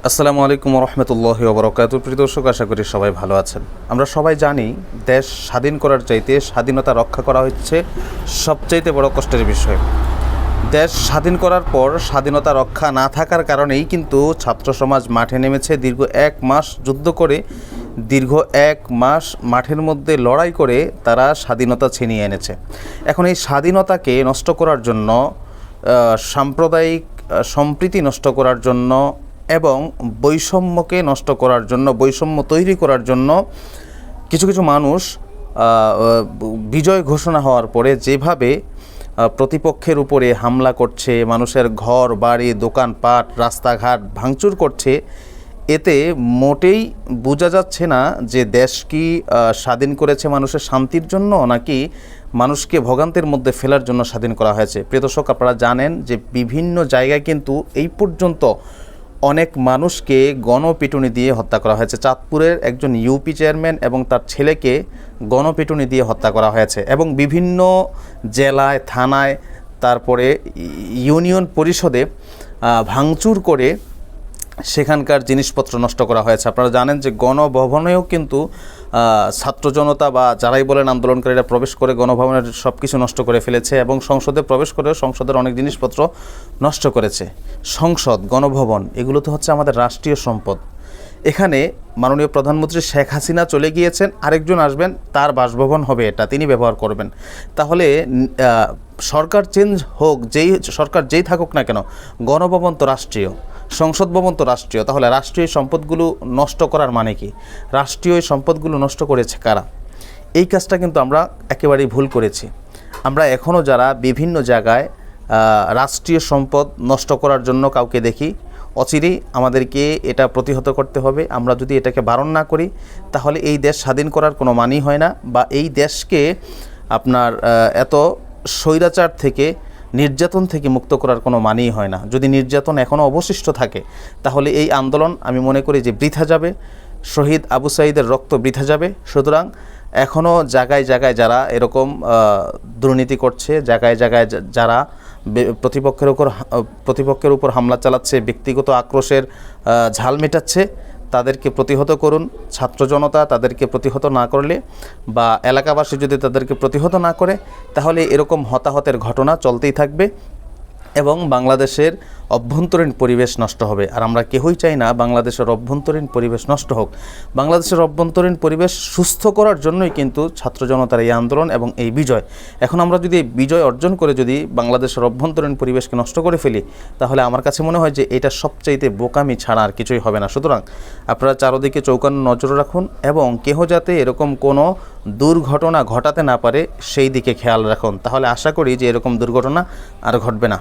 আসসালামু আলাইকুম রহমতুল্লাহি ওয়া বারাকাতুহু। প্রিয় দর্শক, আশা করি সবাই ভালো আছেন। আমরা সবাই জানি দেশ স্বাধীন করার চাইতে স্বাধীনতা রক্ষা করা হচ্ছে সবচাইতে বড় কষ্টের বিষয়। দেশ স্বাধীন করার পর স্বাধীনতা রক্ষা না থাকার কারণেই কিন্তু ছাত্র সমাজ মাঠে নেমেছে। দীর্ঘ 1 মাস যুদ্ধ করে, দীর্ঘ 1 মাস মাঠের মধ্যে লড়াই করে তারা স্বাধীনতা ছিনিয়ে এনেছে। এখন এই স্বাধীনতাকে নষ্ট করার জন্য, সাম্প্রদায়িক সম্প্রীতি নষ্ট করার জন্য এবং বৈষম্যকে নষ্ট করার জন্য, বৈষম্য তৈরি করার জন্য কিছু কিছু মানুষ বিজয় ঘোষণা হওয়ার পরে যেভাবে প্রতিপক্ষের উপরে হামলা করছে, মানুষের ঘর বাড়ি দোকানপাট রাস্তাঘাট ভাঙচুর করছে, এতে মোটেই বোঝা যাচ্ছে না যে দেশ কি স্বাধীন করেছে মানুষের শান্তির জন্য, নাকি মানুষকে ভোগান্তির মধ্যে ফেলার জন্য স্বাধীন করা হয়েছে। প্রিয় দর্শক, আপনারা জানেন যে বিভিন্ন জায়গায় কিন্তু এই পর্যন্ত অনেক মানুষকে গণপিটুনি দিয়ে হত্যা করা হয়েছে। চাঁদপুরের একজন ইউপি চেয়ারম্যান এবং তার ছেলেকে গণপিটুনি দিয়ে হত্যা করা হয়েছে এবং বিভিন্ন জেলায়, থানায়, তারপরে ইউনিয়ন পরিষদে ভাঙচুর করে সেখানকার জিনিসপত্র নষ্ট করা হয়েছে। আপনারা জানেন যে গণভবনেও কিন্তু ছাত্র জনতা বা যারাই বলেন আন্দোলনকারীরা প্রবেশ করে গণভবনের সব কিছু নষ্ট করে ফেলেছে এবং সংসদে প্রবেশ করে সংসদের অনেক জিনিসপত্র নষ্ট করেছে। সংসদ, গণভবন এগুলো তো হচ্ছে আমাদের রাষ্ট্রীয় সম্পদ। এখানে মাননীয় প্রধানমন্ত্রী শেখ হাসিনা চলে গিয়েছেন, আরেকজন আসবেন, তার বাসভবন হবে এটা, তিনি ব্যবহার করবেন। তাহলে সরকার চেঞ্জ হোক, সরকার যেই থাকুক না কেন, গণভবন তো রাষ্ট্রীয়, সংসদ ভবন তো রাষ্ট্রীয়। তাহলে রাষ্ট্রীয় সম্পদগুলো নষ্ট করার মানে কি? রাষ্ট্রীয় সম্পদগুলো নষ্ট করেছে কারা? এই কাজটা কিন্তু আমরা একেবারেই ভুল করেছি। আমরা এখনও যারা বিভিন্ন জায়গায় রাষ্ট্রীয় সম্পদ নষ্ট করার জন্য কাউকে দেখি, অচিরেই আমাদেরকে এটা প্রতিহত করতে হবে। আমরা যদি এটাকে বারণ না করি তাহলে এই দেশ স্বাধীন করার কোনো মানেই হয় না, বা এই দেশকে আপনার এত স্বৈরাচার থেকে, নির্যাতন থেকে মুক্ত করার কোনো মানেই হয় না। যদি নির্যাতন এখনও অবশিষ্ট থাকে তাহলে এই আন্দোলন আমি মনে করি যে বৃথা যাবে, শহীদ আবু সাঈদের রক্ত বৃথা যাবে। সুতরাং এখনও জায়গায় জায়গায় যারা এরকম দুর্নীতি করছে, জায়গায় জায়গায় যারা প্রতিপক্ষের উপর হামলা চালাচ্ছে, ব্যক্তিগত আক্রোশের ঝাল মেটাচ্ছে, তাদেরকে প্রতিহত করুন। ছাত্র জনতা তাদেরকে প্রতিহত না করলে বা এলাকাবাসী যদি তাদেরকে প্রতিহত না করে তাহলে এরকম হতাহতের ঘটনা চলতেই থাকবে এবং বাংলাদেশের অভ্যন্তরীণ পরিবেশ নষ্ট হবে। আর আমরা কেউই চাই না বাংলাদেশের অভ্যন্তরীণ পরিবেশ নষ্ট হোক। বাংলাদেশের অভ্যন্তরীণ পরিবেশ সুস্থ করার জন্যই কিন্তু ছাত্র জনতার এই আন্দোলন এবং এই বিজয়। এখন আমরা যদি বিজয় অর্জন করে যদি বাংলাদেশের অভ্যন্তরীণ পরিবেশকে নষ্ট করে ফেলি তাহলে আমার কাছে মনে হয় যে এটা সবচাইতে বোকামি ছাড়া আর কিছুই হবে না। সুতরাং আপনারা চারদিকে চৌকান্ন নজর রাখুন এবং কেহ যাতে এরকম কোনো দুর্ঘটনা ঘটাতে না পারে সেই দিকে খেয়াল রাখুন। তাহলে আশা করি যে এরকম দুর্ঘটনা আর ঘটবে না।